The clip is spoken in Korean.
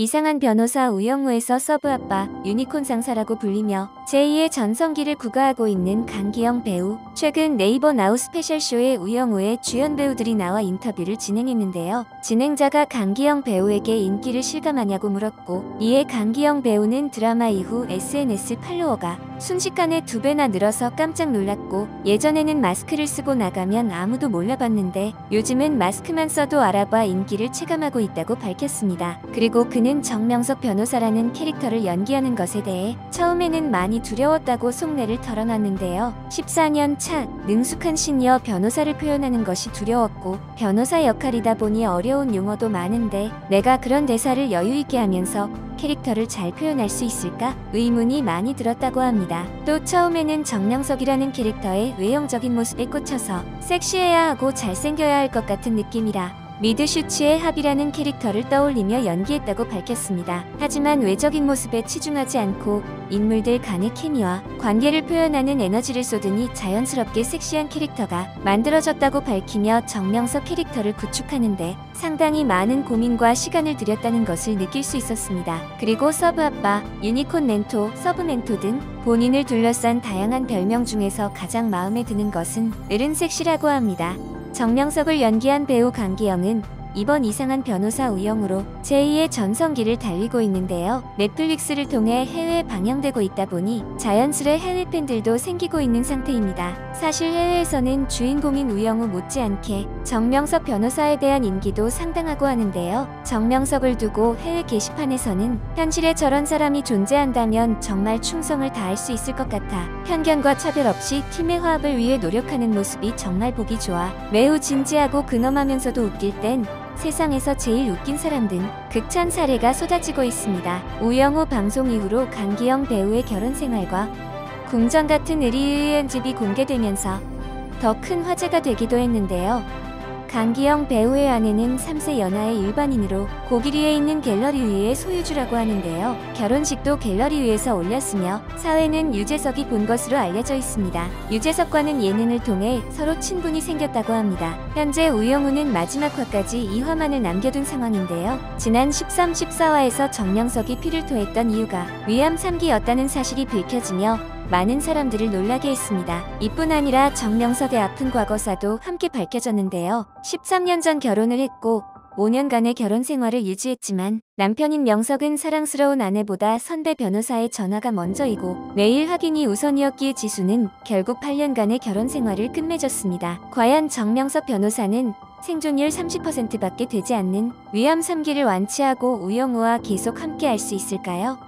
이상한 변호사 우영우에서 서브 아빠, 유니콘 상사라고 불리며 제2의 전성기를 구가하고 있는 강기영 배우. 최근 네이버 나우 스페셜쇼에 우영우의 주연 배우들이 나와 인터뷰를 진행했는데요. 진행자가 강기영 배우에게 인기를 실감하냐고 물었고, 이에 강기영 배우는 드라마 이후 SNS 팔로워가 순식간에 2배나 늘어서 깜짝 놀랐고, 예전에는 마스크를 쓰고 나가면 아무도 몰라봤는데 요즘은 마스크만 써도 알아봐 인기를 체감하고 있다고 밝혔습니다. 그리고 그는 정명석 변호사라는 캐릭터를 연기하는 것에 대해 처음에는 많이 두려웠다고 속내를 털어놨는데요. 14년 차 능숙한 시니어 변호사를 표현하는 것이 두려웠고, 변호사 역할이다 보니 어려운 용어도 많은데 내가 그런 대사를 여유있게 하면서 캐릭터를 잘 표현할 수 있을까? 의문이 많이 들었다고 합니다. 또 처음에는 정명석이라는 캐릭터의 외형적인 모습에 꽂혀서 섹시해야 하고 잘생겨야 할 것 같은 느낌이라 미드슈츠의 합이라는 캐릭터를 떠올리며 연기했다고 밝혔습니다. 하지만 외적인 모습에 치중하지 않고 인물들 간의 케미와 관계를 표현하는 에너지를 쏟으니 자연스럽게 섹시한 캐릭터가 만들어졌다고 밝히며 정명석 캐릭터를 구축하는데 상당히 많은 고민과 시간을 들였다는 것을 느낄 수 있었습니다. 그리고 서브 아빠, 유니콘 멘토, 서브 멘토 등 본인을 둘러싼 다양한 별명 중에서 가장 마음에 드는 것은 어른 섹시라고 합니다. 정명석을 연기한 배우 강기영은 이번 이상한 변호사 우영우로 제2의 전성기를 달리고 있는데요. 넷플릭스를 통해 해외에 방영되고 있다 보니 자연스레 해외 팬들도 생기고 있는 상태입니다. 사실 해외에서는 주인공인 우영우 못지않게 정명석 변호사에 대한 인기도 상당하고 하는데요. 정명석을 두고 해외 게시판에서는 현실에 저런 사람이 존재한다면 정말 충성을 다할 수 있을 것 같아 편견과 차별 없이 팀의 화합을 위해 노력하는 모습이 정말 보기 좋아 매우 진지하고 근엄하면서도 웃길 땐 세상에서 제일 웃긴 사람 등 극찬 사례가 쏟아지고 있습니다. 우영우 방송 이후로 강기영 배우의 결혼 생활과 궁전 같은 의리의연집이 공개되면서 더 큰 화제가 되기도 했는데요. 강기영 배우의 아내는 3세 연하의 일반인으로 고기리에 있는 갤러리 위의 소유주라고 하는데요. 결혼식도 갤러리 위에서 올렸으며 사회는 유재석이 본 것으로 알려져 있습니다. 유재석과는 예능을 통해 서로 친분이 생겼다고 합니다. 현재 우영우는 마지막 화까지 2화만을 남겨둔 상황인데요. 지난 13, 14화에서 정명석이 피를 토했던 이유가 위암 3기였다는 사실이 밝혀지며 많은 사람들을 놀라게 했습니다. 이뿐 아니라 정명석의 아픈 과거사도 함께 밝혀졌는데요. 13년 전 결혼을 했고 5년간의 결혼 생활을 유지했지만 남편인 명석은 사랑스러운 아내보다 선배 변호사의 전화가 먼저이고 매일 확인이 우선이었기에 지수는 결국 8년간의 결혼 생활을 끝맺었습니다. 과연 정명석 변호사는 생존율 30%밖에 되지 않는 위암 3기를 완치하고 우영우와 계속 함께 할 수 있을까요?